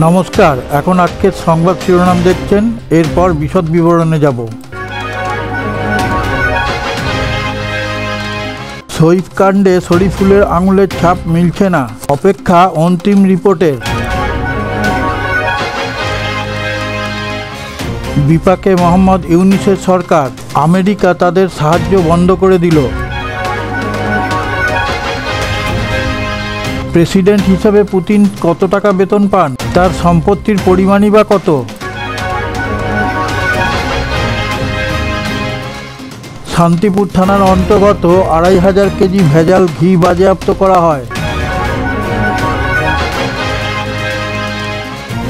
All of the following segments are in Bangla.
নমস্কার, এখন আজকের সংবাদ শিরোনাম দেখছেন, এরপর বিশদ বিবরণে যাব। সইফ কাণ্ডে শরীফুলের আঙুলের ছাপ মিলছে না, অপেক্ষা অন্তিম রিপোর্টের। বিপাকে মোহাম্মদ ইউনূসের সরকার, আমেরিকা তাদের সাহায্য বন্ধ করে দিল। প্রেসিডেন্ট হিসাবে পুতিন কত টাকা বেতন পান, তার সম্পত্তির পরিমাণই বা কত? শান্তিপুর থানার অন্তর্গত ২৫০০ কেজি ভেজাল ঘি বাজেয়াপ্ত করা হয়।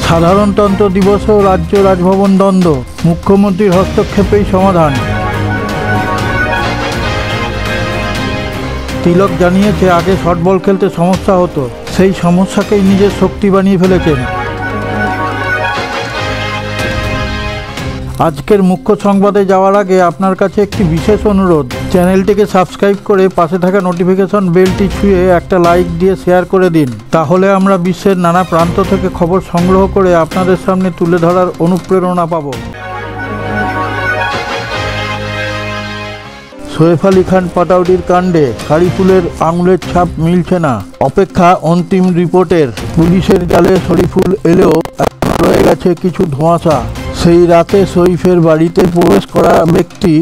সাধারণতন্ত্র দিবসেও রাজ্য রাজভবন দ্বন্দ্ব, মুখ্যমন্ত্রীর হস্তক্ষেপেই সমাধান। তিলক জানিয়েছে, আগে শর্ট বল খেলতে সমস্যা হতো, সেই সমস্যাকেই নিজের শক্তি বানিয়ে ফেলেছেন। আজকের মুখ্য সংবাদে যাওয়ার আগে আপনার কাছে একটি বিশেষ অনুরোধ, চ্যানেলটিকে সাবস্ক্রাইব করে পাশে থাকা নোটিফিকেশন বেলটি ছুঁয়ে একটা লাইক দিয়ে শেয়ার করে দিন। তাহলে আমরা বিশ্বের নানা প্রান্ত থেকে খবর সংগ্রহ করে আপনাদের সামনে তুলে ধরার অনুপ্রেরণা পাব। সইফ আলী খান পাটাউডির কাণ্ডে শরীফুলের আঙুলের ছাপ মিলছে না, অপেক্ষা অন্তিম রিপোর্টের। পুলিশের জালে শরীফুল এলেও রয়ে গেছে কিছু ধোঁয়াশা। সেই রাতে সইফের বাড়িতে প্রবেশ করা ব্যক্তি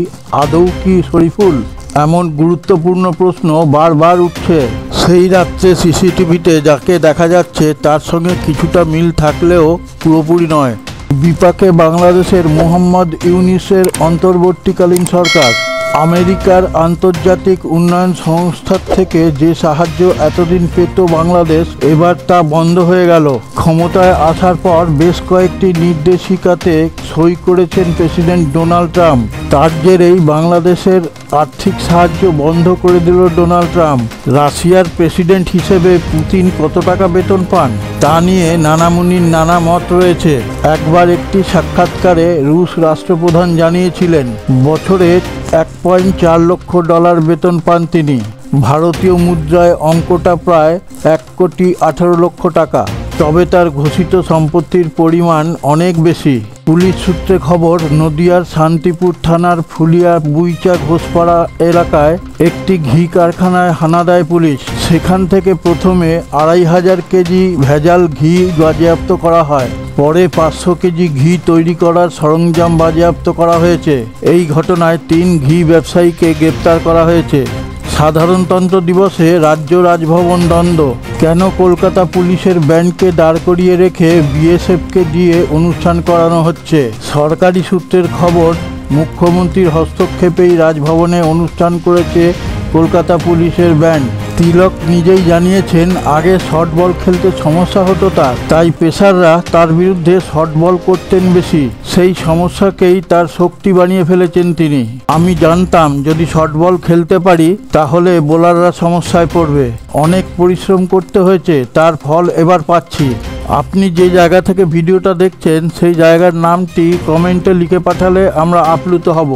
আদৌ কি শরীফুল? এমন গুরুত্বপূর্ণ প্রশ্ন বারবার উঠছে। সেই রাত্রে সিসিটিভিতে যাকে দেখা যাচ্ছে তার সঙ্গে কিছুটা মিল থাকলেও পুরোপুরি নয়। বিপাকে বাংলাদেশের মোহাম্মদ ইউনূসের অন্তর্বর্তীকালীন সরকার। আমেরিকার আন্তর্জাতিক উন্নয়ন সংস্থার থেকে যে সাহায্য এতদিন পেত বাংলাদেশ, এবার তা বন্ধ হয়ে গেল। ক্ষমতায় আসার পর বেশ কয়েকটি নির্দেশিকাতে সই করেছেন প্রেসিডেন্ট ডোনাল্ড ট্রাম্প। তার জেরেই বাংলাদেশের আর্থিক সাহায্য বন্ধ করে দিল ডোনাল্ড ট্রাম্প। রাশিয়ার প্রেসিডেন্ট হিসেবে পুতিন কত টাকা বেতন পান তা নিয়ে নানা মুনির নানা মত রয়েছে। একবার একটি সাক্ষাৎকারে রুশ রাষ্ট্রপ্রধান জানিয়েছিলেন, বছরে $1.4 লক্ষ বেতন পান তিনি। ভারতীয় মুদ্রায় অঙ্কটা প্রায় 1,18 লক্ষ টাকা। তবে তার ঘোষিত সম্পত্তির পরিমাণ অনেক বেশি। পুলিশ সূত্রে খবর, নদিয়ার শান্তিপুর থানার ফুলিয়া বুইচা ঘোষপাড়া এলাকায় একটি ঘি কারখানায় হানা দেয় পুলিশ। সেখান থেকে প্রথমে ২৫০০ কেজি ভেজাল ঘি বাজেয়াপ্ত করা হয়। পরে ৫০০ কেজি ঘি তৈরি করার সরঞ্জাম বাজেয়াপ্ত করা হয়েছে। এই ঘটনায় ৩ ঘি ব্যবসায়ীকে গ্রেপ্তার করা হয়েছে। সাধারণতন্ত্র দিবসে রাজ্য রাজভবন দ্বন্দ্ব। কেন কলকাতা পুলিশের ব্যান্ডকে দাঁড় করিয়ে রেখে বিএসএফকে দিয়ে অনুষ্ঠান করানো হচ্ছে? সরকারি সূত্রের খবর, মুখ্যমন্ত্রীর হস্তক্ষেপেই রাজভবনে অনুষ্ঠান করেছে কলকাতা পুলিশের ব্যান্ড। তিলক নিজেই জানিয়েছেন, আগে শর্ট বল খেলতে সমস্যা হতো তাই পেসাররা তার বিরুদ্ধে শর্ট বল করতেন বেশি। সেই সমস্যাকেই তার শক্তি বানিয়ে ফেলেছেন তিনি। আমি জানতাম যদি শর্ট বল খেলতে পারি তাহলে বোলাররা সমস্যায় পড়বে। অনেক পরিশ্রম করতে হয়েছে, তার ফল এবার পাচ্ছি। আপনি যে জায়গা থেকে ভিডিওটা দেখছেন সেই জায়গার নামটি কমেন্টে লিখে পাঠালে আমরা আপ্লুত হব।